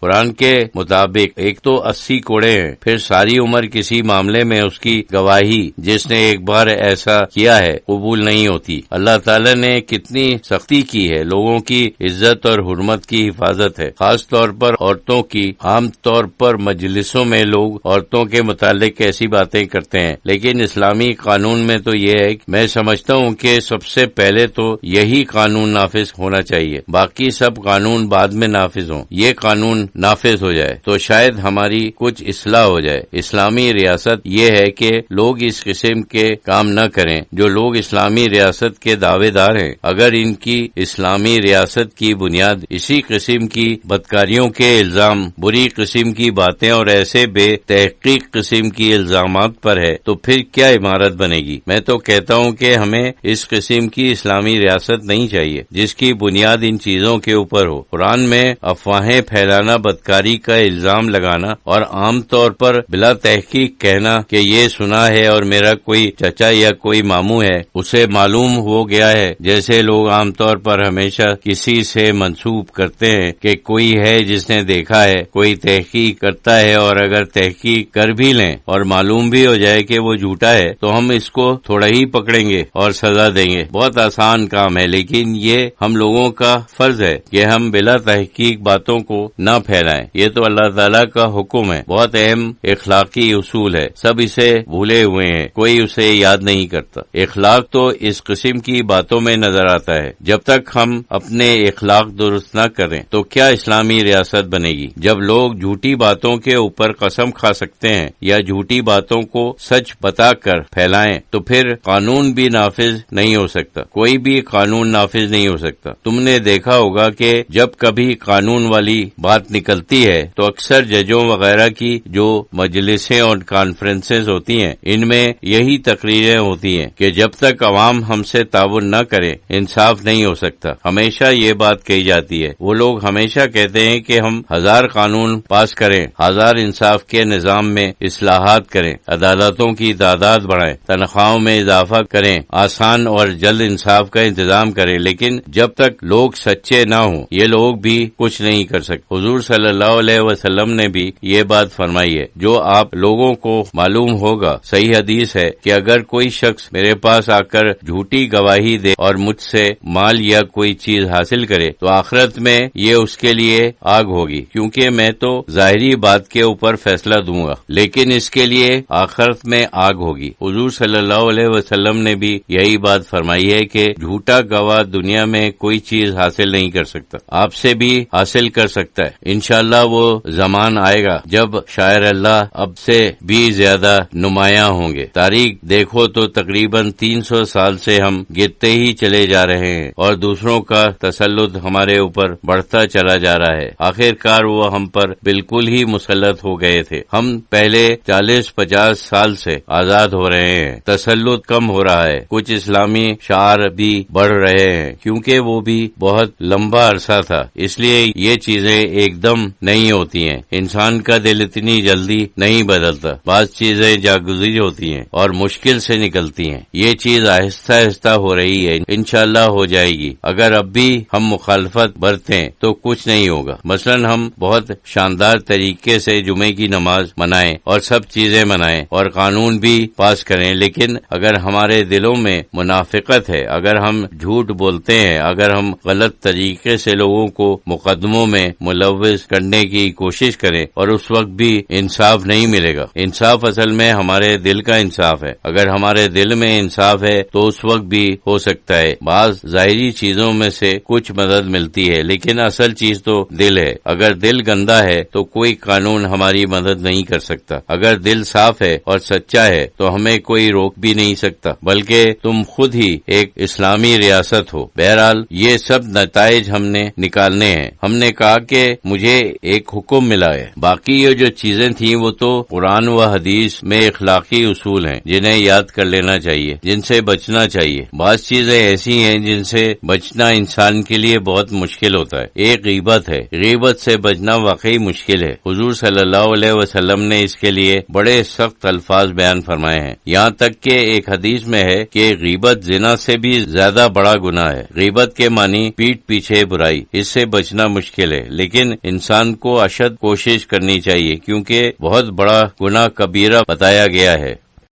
قرآن کے مطابق ایک تو 80 کوڑے ہیں، پھر ساری عمر کسی معاملے میں اس کی گواہی جس نے ایک بار ایسا کیا ہے قبول نہیں ہوتی۔ اللہ تعالیٰ نے کتنی سختی کی ہے، لوگوں کی عزت اور حرمت کی حفاظت ہے، خاص طور پر عورتوں کی۔ عام طور پر مجلسوں میں لوگ عورتوں کے متعلق ایسی باتیں کرتے ہیں، لیکن اسلامی قانون میں تو یہ ہے کہ میں سمجھتا ہوں کہ سب سے پہلے تو یہی قانون نافذ ہونا چاہیے، باقی سب قانون بعد میں نافذ ہوں۔ یہ قانون نافذ ہو جائے تو شاید ہماری کچھ اصلاح ہو جائے۔ اسلامی ریاست یہ ہے کہ لوگ اس قسم کے کام نہ کریں۔ جو لوگ اسلامی ریاست کے دعوے دار ہیں، اگر ان کی اسلامی ریاست کی بنیاد اسی قسم کی بدکاریوں کے الزام، بری قسم کی باتیں اور ایسے بے تحقیق قسم کی الزامات پر ہے تو پھر کیا عمارت بنے گی؟ میں تو کہتا ہوں کہ ہمیں اس قسم کی اسلامی ریاست نہیں چاہیے جس کی بنیاد ان چیزوں کے اوپر ہو۔ قرآن میں افواہیں پھیلانا، بدکاری کا الزام لگانا اور عام طور پر بلا تحقیق کہنا کہ یہ سنا ہے اور میرا کوئی چچا یا کوئی ماموں ہے، اسے معلوم ہو گیا ہے، جیسے لوگ عام طور پر ہمیشہ کسی سے منسوب کرتے ہیں کہ کوئی ہے جس نے دیکھا ہے۔ کوئی تحقیق کرتا ہے اور اگر تحقیق کر بھی لیں اور معلوم بھی ہو جائے کہ وہ جھوٹا ہے تو ہم اس کو تھوڑا ہی پکڑیں گے اور سزا دیں گے۔ بہت آسان کام ہے، لیکن یہ ہم لوگوں کا فرض ہے کہ ہم بلا تحقیق باتوں کو نہ پھیلائیں۔ یہ تو اللہ تعالیٰ کا حکم ہے، بہت اہم اخلاقی اصول ہے، سب اسے بھولے ہوئے ہیں، کوئی اسے یاد نہیں کرتا۔ اخلاق تو اس قسم کی باتوں میں نظر آتا ہے۔ جب تک ہم اپنے اخلاق درست نہ کریں تو کیا اسلامی ریاست بنے گی؟ جب لوگ جھوٹی باتوں کے اوپر قسم کھا سکتے ہیں یا جھوٹی باتوں کو سچ بتا کر پھیلائیں تو پھر قانون بھی نافذ نہیں ہو سکتا، کوئی بھی قانون نافذ نہیں ہو سکتا۔ تم نے دیکھا ہوگا کہ جب کبھی قانون والی بات نکلتی ہے تو اکثر ججوں وغیرہ کی جو مجلسیں اور کانفرنسز ہوتی ہیں، ان میں یہی تقریریں ہوتی ہیں کہ جب تک عوام ہم سے تعاون نہ کرے انصاف نہیں ہو سکتا۔ ہمیشہ یہ بات کہی جاتی ہے، وہ لوگ ہمیشہ کہتے ہیں کہ ہم 1000 قانون پاس کریں، 1000 انصاف کے نظام میں اصلاحات کریں، عدالتوں کی تعداد بڑھائیں، تنخواہوں میں اضافہ کریں، آسان اور جلد انصاف کا انتظام کریں، لیکن جب تک لوگ سچے نہ ہوں یہ لوگ بھی کچھ نہیں کر سکتے۔ حضور صلی اللہ علیہ وسلم نے بھی یہ بات فرمائی ہے، جو آپ لوگوں کو معلوم ہوگا۔ صحیح حدیث ہے کہ اگر کوئی شخص میرے پاس آ کر جھوٹی گواہی دے اور مجھ سے مال یا کوئی چیز حاصل کرے تو آخرت میں یہ اس کے لیے آگ ہوگی، کیونکہ میں تو ظاہری بات کے اوپر فیصلہ دوں گا لیکن اس کے لیے آخرت میں آگ ہوگی۔ حضور صلی اللہ علیہ وسلم نے بھی یہی بات فرمائی ہے کہ جھوٹا گواہ دنیا میں کوئی چیز حاصل نہیں کر سکتا، آپ سے بھی حاصل کر سکتا ہے۔ انشاءاللہ وہ زمان آئے گا جب شاعر اللہ اب سے بھی زیادہ نمایاں ہوں گے۔ تاریخ دیکھو تو تقریباً 300 سال سے ہم گرتے ہی چلے جا رہے ہیں اور دوسروں کا تسلط ہمارے اوپر بڑھتا چلا جا رہا ہے۔ آخر کار وہ ہم پر بالکل ہی مسلط ہو گئے تھے۔ ہم پہلے 40-50 سال سے آزاد ہو رہے ہیں، تسلط کم ہو رہا ہے، کچھ اسلامی شعار بھی بڑھ رہے ہیں کیونکہ وہ بھی بہت لمبا عرصہ تھا، اس لیے یہ چیزیں ایک دم نہیں ہوتی ہیں۔ انسان کا دل اتنی جلدی نہیں بدلتا، بعض چیزیں جاگزیر ہوتی ہیں اور مشکل سے نکلتی ہیں۔ یہ چیز آہستہ آہستہ ہو رہی ہے، انشاءاللہ ہو جائے گی۔ اگر اب بھی ہم مخالفت برتیں تو کچھ نہیں ہوگا۔ مثلا ہم بہت شاندار طریقے سے جمعے کی نماز منائیں اور سب چیزیں منائیں اور قانون بھی پاس کریں، لیکن اگر ہمارے دلوں میں منافقت ہے، اگر ہم جھوٹ بولتے ہیں، اگر ہم غلط طریقے سے لوگوں کو مقدموں میں ملوث کرنے کی کوشش کریں اور اس وقت بھی انصاف نہیں ملے گا۔ انصاف اصل میں ہمارے دل کا انصاف ہے، اگر ہمارے دل میں انصاف ہے تو اس وقت بھی ہو سکتا ہے بعض ظاہری چیزوں میں سے کچھ مدد ملتی ہے، لیکن اصل چیز تو دل ہے۔ اگر دل گندا ہے تو کوئی قانون ہماری مدد نہیں کر سکتا، اگر دل صاف ہے اور سچا ہے تو ہمیں کوئی روک بھی نہیں سکتا، بلکہ تم خود ہی ایک اسلامی ریاست ہو۔ بہرحال یہ سب نتائج ہم نے نکالنے ہیں۔ ہم نے کہا کہ مجھے ایک حکم ملا ہے، باقی یہ جو چیزیں تھیں وہ تو قرآن و حدیث میں اخلاقی اصول ہیں جنہیں یاد کر لینا چاہیے، جن سے بچنا چاہیے۔ بعض چیزیں ایسی ہیں جن سے بچنا انسان کے لیے بہت مشکل ہوتا ہے۔ ایک غیبت ہے، غیبت سے بچنا واقعی مشکل ہے۔ حضور صلی اللہ علیہ وسلم نے اس کے لیے بڑے سخت الفاظ بیان فرمائے ہیں، یہاں تک کہ ایک حدیث میں ہے کہ غیبت زنا سے بھی زیادہ بڑا گناہ ہے۔ غیبت کے معنی پیٹھ پیچھے برائی، اس سے بچنا مشکل ہے، لیکن انسان کو اشد کوشش کرنی چاہیے، کیونکہ بہت بڑا گناہ کبیرہ بتایا گیا ہے۔